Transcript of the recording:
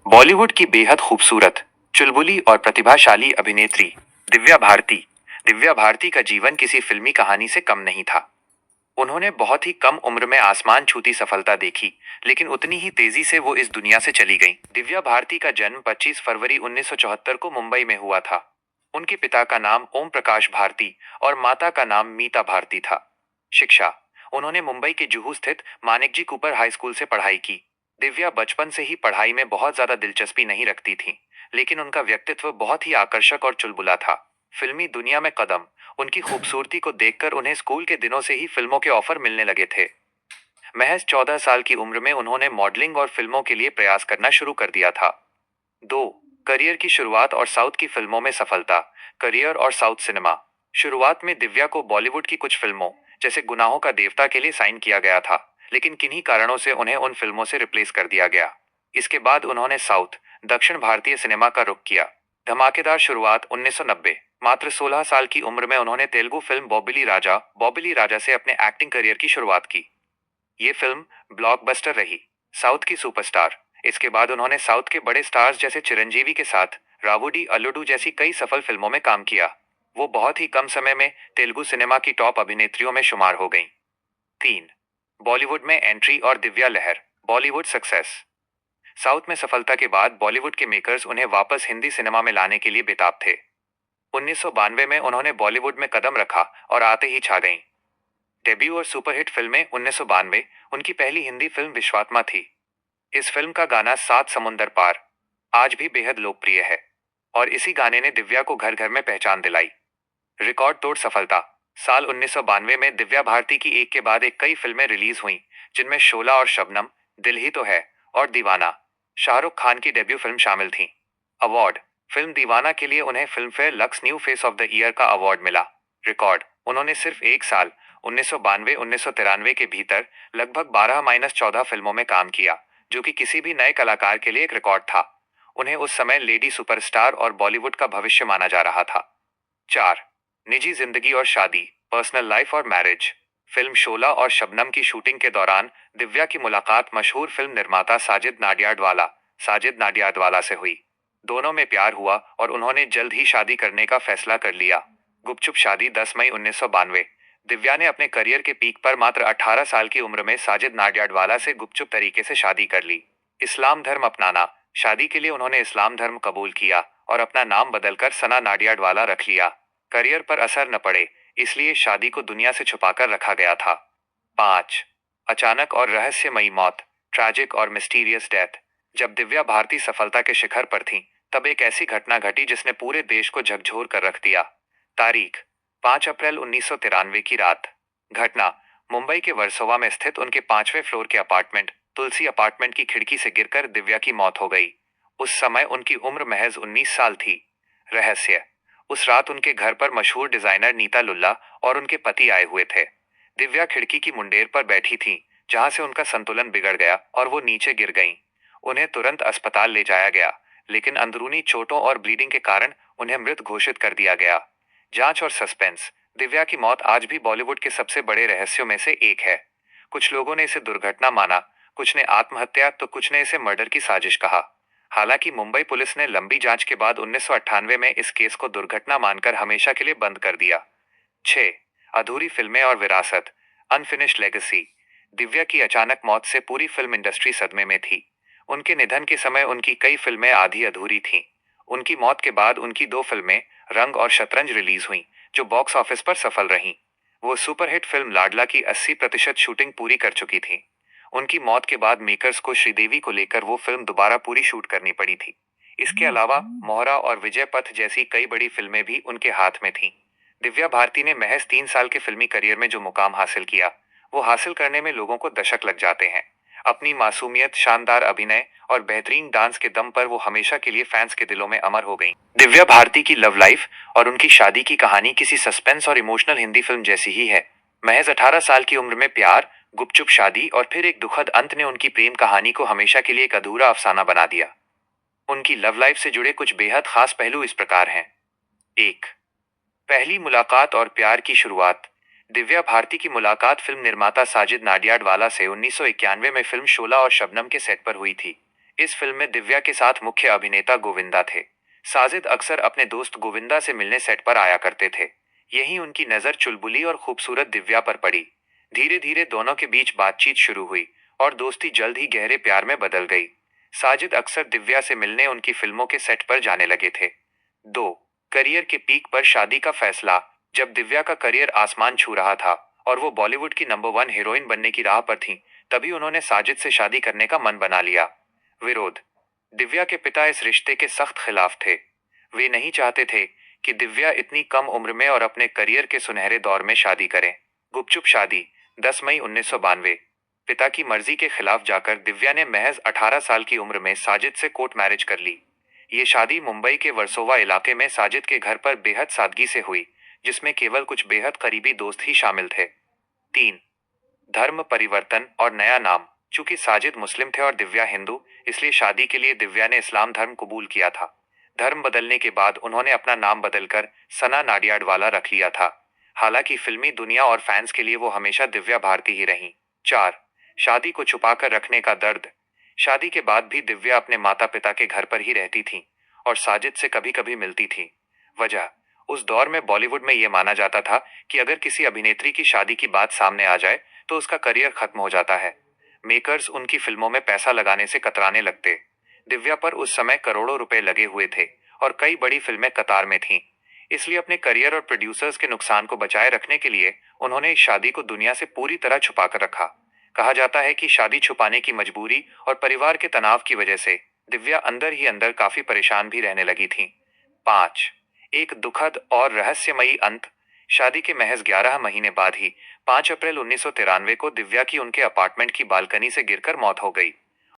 बॉलीवुड की बेहद खूबसूरत, चुलबुली और प्रतिभाशाली अभिनेत्री दिव्या भारती। दिव्या भारती का जीवन किसी फिल्मी कहानी से कम नहीं था। उन्होंने बहुत ही कम उम्र में आसमान छूती सफलता देखी, लेकिन उतनी ही तेजी से वो इस दुनिया से चली गईं। दिव्या भारती का जन्म 25 फरवरी 1974 को मुंबई में हुआ था। उनके पिता का नाम ओम प्रकाश भारती और माता का नाम मीता भारती था। शिक्षा: उन्होंने मुंबई के जुहू स्थित मानिकजी कूपर हाई स्कूल से पढ़ाई की। दिव्या बचपन से ही पढ़ाई में बहुत ज्यादा दिलचस्पी नहीं रखती थी, लेकिन उनका व्यक्तित्व बहुत ही आकर्षक और चुलबुला था। फिल्मी दुनिया में कदम: उनकी खूबसूरती को देखकर उन्हें स्कूल के दिनों से ही फिल्मों के ऑफर मिलने लगे थे। महज 14 साल की उम्र में उन्होंने मॉडलिंग और फिल्मों के लिए प्रयास करना शुरू कर दिया था। 2. करियर की शुरुआत और साउथ की फिल्मों में सफलता। करियर और साउथ सिनेमा: शुरुआत में दिव्या को बॉलीवुड की कुछ फिल्मों, जैसे गुनाहों का देवता के लिए साइन किया गया था, लेकिन किन्हीं कारणों से उन्हें उन फिल्मों से रिप्लेस कर दिया गया। इसके बाद उन्होंने साउथ, दक्षिण भारतीय सिनेमा का रुख किया। धमाकेदार शुरुआत 1990। मात्र 16 साल की उम्र में उन्होंने तेलुगु फिल्म बॉबिली राजा से अपने एक्टिंग करियर की शुरुआत की। ये फिल्म ब्लॉकबस्टर रही। साउथ की सुपरस्टार: इसके बाद उन्होंने साउथ के बड़े स्टार्स जैसे चिरंजीवी के साथ रावुडी अल्लुडू जैसी कई सफल फिल्मों में काम किया। वो बहुत ही कम समय में तेलुगु सिनेमा की टॉप अभिनेत्रियों में शुमार हो गईं। 3. बॉलीवुड में एंट्री और दिव्या लहर। बॉलीवुड सक्सेस: साउथ में सफलता के बाद बॉलीवुड के मेकर्स उन्हें वापस हिंदी सिनेमा में लाने के लिए बेताब थे। 1992 में उन्होंने बॉलीवुड में कदम रखा और आते ही छा गईं। डेब्यू और सुपरहिट फिल्में: 1992 उनकी पहली हिंदी फिल्म विश्वात्मा थी। इस फिल्म का गाना सात समुंदर पार आज भी बेहद लोकप्रिय है, और इसी गाने ने दिव्या को घर घर में पहचान दिलाई। रिकॉर्ड तोड़ सफलता: साल 1992 में दिव्या भारती की एक के बाद एक कई फिल्में रिलीज हुईं, जिनमें शोला और शबनम, दिल ही तो है और दीवाना, शाहरुख खान की डेब्यू फिल्म शामिल थीं। अवार्ड: फिल्म दीवाना के लिए उन्हें Filmfare lux new face of the year का अवार्ड मिला। रिकॉर्ड: उन्होंने सिर्फ एक साल 1992-1993 के भीतर लगभग 12-14 फिल्मों में काम किया, जो कि किसी भी नए कलाकार के लिए एक रिकॉर्ड था। उन्हें उस समय लेडी सुपरस्टार और बॉलीवुड का भविष्य माना जा रहा था। 4. निजी जिंदगी और शादी, पर्सनल लाइफ और मैरिज। फिल्म शोला और शबनम की शूटिंग के दौरान दिव्या की मुलाकात मशहूर फिल्म निर्माता साजिद नाडियाडवाला से हुई। दोनों में प्यार हुआ और उन्होंने जल्द ही शादी करने का फैसला कर लिया। गुपचुप शादी 10 मई 1992। दिव्या ने अपने करियर के पीक पर मात्र 18 साल की उम्र में साजिद नाडियाडवाला से गुपचुप तरीके से शादी कर ली। इस्लाम धर्म अपनाना: शादी के लिए उन्होंने इस्लाम धर्म कबूल किया और अपना नाम बदलकर सना नाडियाडवाला रख लिया। करियर पर असर न पड़े, इसलिए शादी को दुनिया से छुपाकर रखा गया था। 5. अचानक और रहस्यमयी मौत, ट्रैजिक और मिस्टीरियस डेथ। जब दिव्या भारती सफलता के शिखर पर थीं, तब एक ऐसी घटना घटी जिसने पूरे देश को झकझोर कर रख दिया। तारीख: 5 अप्रैल 1993 की रात। घटना: मुंबई के वर्सोवा में स्थित उनके 5वें फ्लोर के अपार्टमेंट तुलसी अपार्टमेंट की खिड़की से गिरकर दिव्या की मौत हो गई। उस समय उनकी उम्र महज 19 साल थी। रहस्य: उस रात उनके घर पर मशहूर डिजाइनर नीता लुल्ला और उनके पति आए हुए थे। दिव्या खिड़की की मुंडेर पर बैठी थीं, जहां से उनका संतुलन बिगड़ गया और वो नीचे गिर गईं। उन्हें तुरंत अस्पताल ले जाया गया, लेकिन अंदरूनी चोटों और ब्लीडिंग के कारण उन्हें मृत घोषित कर दिया गया। जांच और सस्पेंस: दिव्या की मौत आज भी बॉलीवुड के सबसे बड़े रहस्यों में से एक है। कुछ लोगों ने इसे दुर्घटना माना, कुछ ने आत्महत्या तो कुछ ने इसे मर्डर की साजिश कहा। हालांकि मुंबई पुलिस ने लंबी जांच के बाद 1998 में इस केस को दुर्घटना मानकर हमेशा के लिए बंद कर दिया। 6. अधूरी फिल्में और विरासत, अनफिनिश्ड लेगेसी। दिव्या की अचानक मौत से पूरी फिल्म इंडस्ट्री सदमे में थी। उनके निधन के समय उनकी कई फिल्में आधी अधूरी थीं। उनकी मौत के बाद उनकी दो फिल्में रंग और शतरंज रिलीज हुईं, जो बॉक्स ऑफिस पर सफल रहीं। वो सुपरहिट फिल्म लाडला की 80% शूटिंग पूरी कर चुकी थी। उनकी मौत के बाद मेकर्स को श्रीदेवी को लेकर वो फिल्म दोबारा पूरी शूट करनी पड़ी थी। इसके अलावा मोहरा और विजय पथ जैसी कई बड़ी फिल्में भी उनके हाथ में थीं। दिव्या भारती ने महज 3 साल के फिल्मी करियर में जो मुकाम हासिल किया, वो हासिल करने में लोगों को दशक लग जाते हैं। अपनी मासूमियत, शानदार अभिनय और बेहतरीन डांस के दम पर वो हमेशा के लिए फैंस के दिलों में अमर हो गईं। दिव्या भारती की लव लाइफ और उनकी शादी की कहानी किसी सस्पेंस और इमोशनल हिंदी फिल्म जैसी ही है। महज 18 साल की उम्र में प्यार, गुपचुप शादी और फिर एक दुखद अंत ने उनकी प्रेम कहानी को हमेशा के लिए एक अधूरा अफसाना बना दिया। उनकी लव लाइफ से जुड़े कुछ बेहद खास पहलू इस प्रकार हैं। 1. पहली मुलाकात और प्यार की शुरुआत। दिव्या भारती की मुलाकात फिल्म निर्माता साजिद नाडियाडवाला से 1991 में फिल्म शोला और शबनम के सेट पर हुई थी। इस फिल्म में दिव्या के साथ मुख्य अभिनेता गोविंदा थे। साजिद अक्सर अपने दोस्त गोविंदा से मिलने सेट पर आया करते थे। यहीं उनकी नजर चुलबुली और खूबसूरत दिव्या पर पड़ी। धीरे धीरे दोनों के बीच बातचीत शुरू हुई और दोस्ती जल्द ही गहरे प्यार में बदल गई। साजिद अक्सर दिव्या से मिलने उनकी फिल्मों के सेट पर जाने लगे थे। 2. करियर के पीक पर शादी का फैसला। जब दिव्या का करियर आसमान छू रहा था और वो बॉलीवुड की नंबर 1 हीरोइन बनने की राह पर थीं, तभी उन्होंने साजिद से शादी करने का मन बना लिया। विरोध। दिव्या के पिता इस रिश्ते के सख्त खिलाफ थे। वे नहीं चाहते थे कि दिव्या इतनी कम उम्र में और अपने करियर के सुनहरे दौर में शादी करें। गुपचुप शादी। 10 मई 1992। पिता की मर्जी के खिलाफ जाकर दिव्या ने महज 18 साल की उम्र में साजिद से कोर्ट मैरिज कर ली। ये शादी मुंबई के वर्सोवा इलाके में साजिद के घर पर बेहद सादगी से हुई, जिसमें केवल कुछ बेहद करीबी दोस्त ही शामिल थे। 3. धर्म परिवर्तन और नया नाम। चूंकि साजिद मुस्लिम थे और दिव्या हिंदू, इसलिए शादी के लिए दिव्या ने इस्लाम धर्म कबूल किया था। धर्म बदलने के बाद उन्होंने अपना नाम बदलकर सना नाडियाडवाला रख लिया था। हालांकि फिल्मी दुनिया और फैंस के लिए वो हमेशा दिव्या भारती ही रहीं। 4. शादी को छुपाकर रखने का दर्द। शादी के बाद भी दिव्या अपने माता पिता के घर पर ही रहती थीं और साजिद से कभी कभी मिलती थीं। वजह, उस दौर में बॉलीवुड में यह माना जाता था कि अगर किसी अभिनेत्री की शादी की बात सामने आ जाए तो उसका करियर खत्म हो जाता है। मेकर्स उनकी फिल्मों में पैसा लगाने से कतराने लगते। दिव्या पर उस समय करोड़ों रुपए लगे हुए थे और कई बड़ी फिल्में कतार में थीं। इसलिए अपने करियर और प्रोड्यूसर्स के नुकसान को बचाए रखने के लिए उन्होंने इस शादी को दुनिया से पूरी तरह छुपा कर रखा। कहा जाता है कि शादी छुपाने की मजबूरी और परिवार के तनाव की वजह से दिव्या अंदर ही अंदर काफी परेशान भी रहने लगी थीं। 5. एक दुखद और रहस्यमयी अंत। शादी के महज 11 महीने बाद ही 5 अप्रैल 1993 को दिव्या की उनके अपार्टमेंट की बालकनी से गिरकर मौत हो गई।